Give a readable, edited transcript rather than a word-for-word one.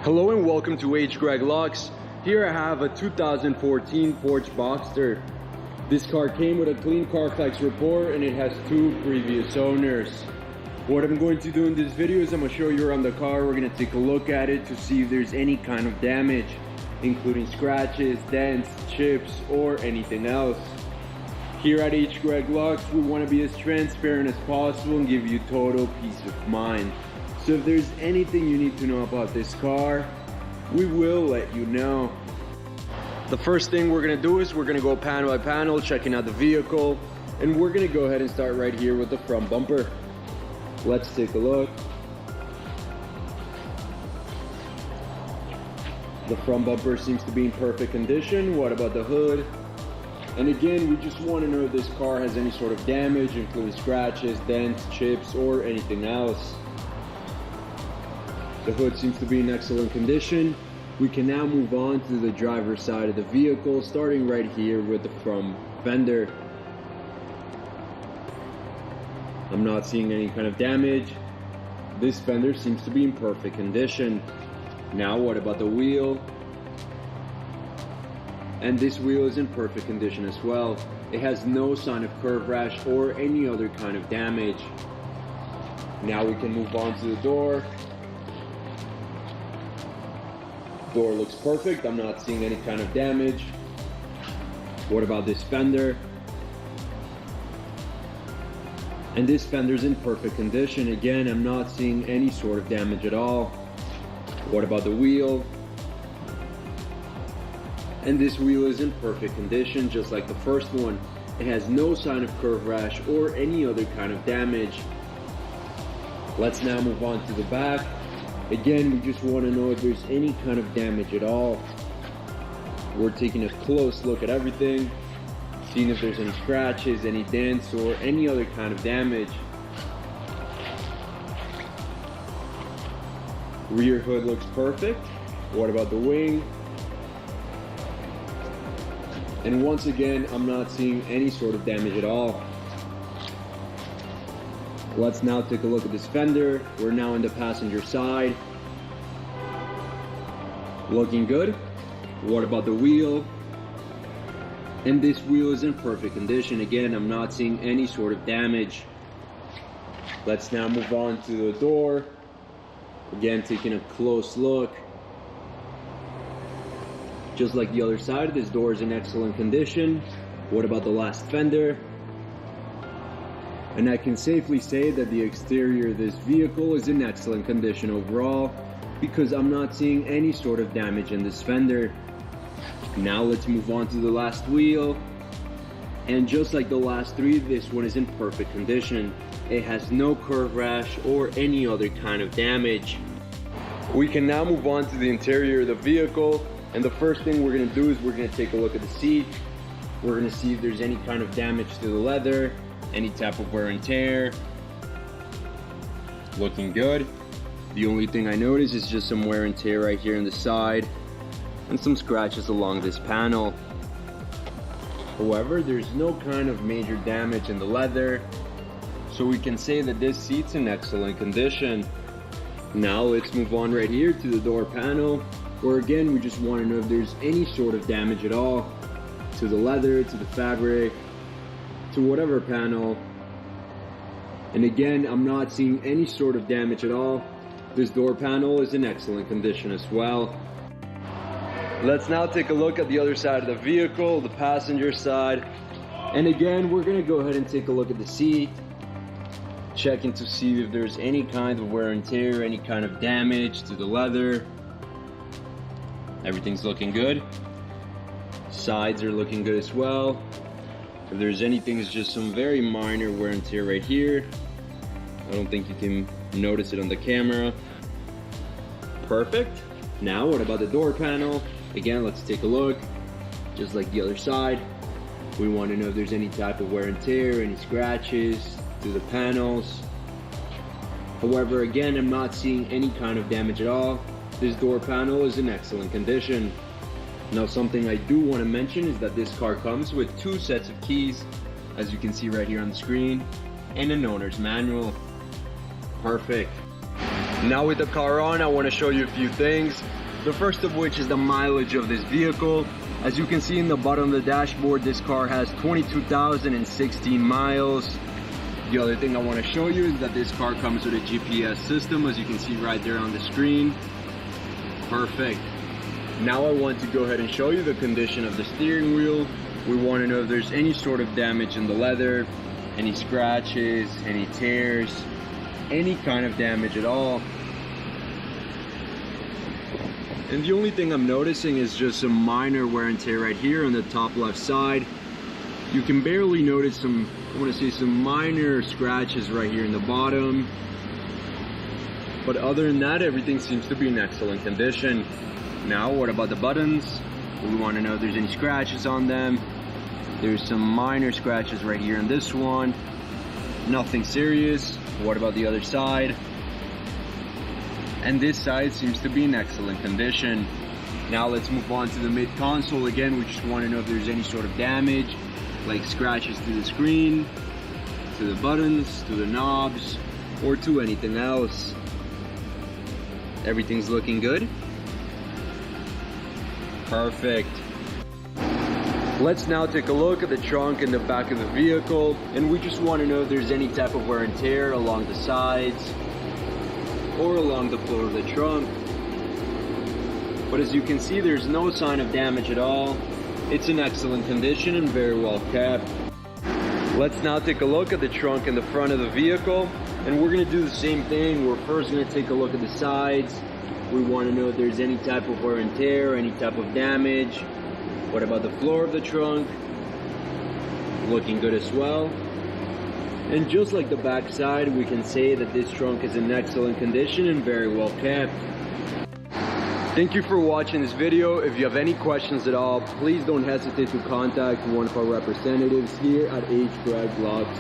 Hello and welcome to H. Greg Lux. Here I have a 2014 Porsche Boxster. This car came with a clean Carfax report and it has 2 previous owners. What I'm going to do in this video is I'm going to show you around the car. We're going to take a look at it to see if there's any kind of damage, including scratches, dents, chips, or anything else. Here at H. Greg Lux, we want to be as transparent as possible and give you total peace of mind. So if there's anything you need to know about this car, we will let you know. The first thing we're gonna do is we're gonna go panel by panel, checking out the vehicle, and we're gonna go ahead and start right here with the front bumper. Let's take a look. The front bumper seems to be in perfect condition. What about the hood? And again, we just want to know if this car has any sort of damage, including scratches, dents, chips, or anything else. The hood seems to be in excellent condition. We can now move on to the driver's side of the vehicle, starting right here with the front fender. I'm not seeing any kind of damage. This fender seems to be in perfect condition. Now what about the wheel? And this wheel is in perfect condition as well. It has no sign of curve rash or any other kind of damage. Now we can move on to the door. Door looks perfect. I'm not seeing any kind of damage. What about this fender? And this fender's in perfect condition. Again, I'm not seeing any sort of damage at all. What about the wheel? And this wheel is in perfect condition, just like the first one. It has no sign of curve rash or any other kind of damage. Let's now move on to the back. Again, we just want to know if there's any kind of damage at all. We're taking a close look at everything, seeing if there's any scratches, any dents, or any other kind of damage. Rear hood looks perfect. What about the wing? And once again, I'm not seeing any sort of damage at all. Let's now take a look at this fender. We're now on the passenger side. Looking good. What about the wheel? And this wheel is in perfect condition. Again, I'm not seeing any sort of damage. Let's now move on to the door. Again, taking a close look. Just like the other side, this door is in excellent condition. What about the last fender? And I can safely say that the exterior of this vehicle is in excellent condition overall, because I'm not seeing any sort of damage in this fender. Now let's move on to the last wheel. And just like the last 3, this one is in perfect condition. It has no curve rash or any other kind of damage. We can now move on to the interior of the vehicle. And the first thing we're gonna do is we're gonna take a look at the seat. We're gonna see if there's any kind of damage to the leather, any type of wear and tear. Looking good. The only thing I notice is just some wear and tear right here on the side and some scratches along this panel. However, there's no kind of major damage in the leather, so we can say that this seat's in excellent condition. Now let's move on right here to the door panel, where again we just want to know if there's any sort of damage at all to the leather, to the fabric, to whatever panel. And again, I'm not seeing any sort of damage at all. This door panel is in excellent condition as well. Let's now take a look at the other side of the vehicle, the passenger side. And again, we're gonna go ahead and take a look at the seat, checking to see if there's any kind of wear and tear, any kind of damage to the leather. Everything's looking good. Sides are looking good as well. If there's anything, it's just some very minor wear and tear right here. I don't think you can notice it on the camera. Perfect. Now what about the door panel? Again, let's take a look. Just like the other side, we want to know if there's any type of wear and tear, any scratches to the panels. However, again, I'm not seeing any kind of damage at all. This door panel is in excellent condition. Now, something I do want to mention is that this car comes with 2 sets of keys, as you can see right here on the screen, and an owner's manual. Perfect. Now with the car on, I want to show you a few things. The first of which is the mileage of this vehicle. As you can see in the bottom of the dashboard, this car has 22,016 miles. The other thing I want to show you is that this car comes with a GPS system, as you can see right there on the screen. Perfect. Now I want to go ahead and show you the condition of the steering wheel. We want to know if there's any sort of damage in the leather, any scratches, any tears, any kind of damage at all. And the only thing I'm noticing is just some minor wear and tear right here on the top left side. You can barely notice some, I want to say some minor scratches right here in the bottom. But other than that, everything seems to be in excellent condition. Now, what about the buttons? We want to know if there's any scratches on them. There's some minor scratches right here on this one. Nothing serious. What about the other side? And this side seems to be in excellent condition. Now let's move on to the mid console. Again, we just want to know if there's any sort of damage, like scratches to the screen, to the buttons, to the knobs, or to anything else. Everything's looking good. Perfect. Let's now take a look at the trunk and the back of the vehicle, and we just want to know if there's any type of wear and tear along the sides or along the floor of the trunk. But as you can see, there's no sign of damage at all. It's in excellent condition and very well kept. Let's now take a look at the trunk and the front of the vehicle, and we're going to do the same thing. We're first going to take a look at the sides. We want to know if there's any type of wear and tear, any type of damage. What about the floor of the trunk? Looking good as well. And just like the back side, we can say that this trunk is in excellent condition and very well kept. Thank you for watching this video. If you have any questions at all, please don't hesitate to contact one of our representatives here at Greg Locks.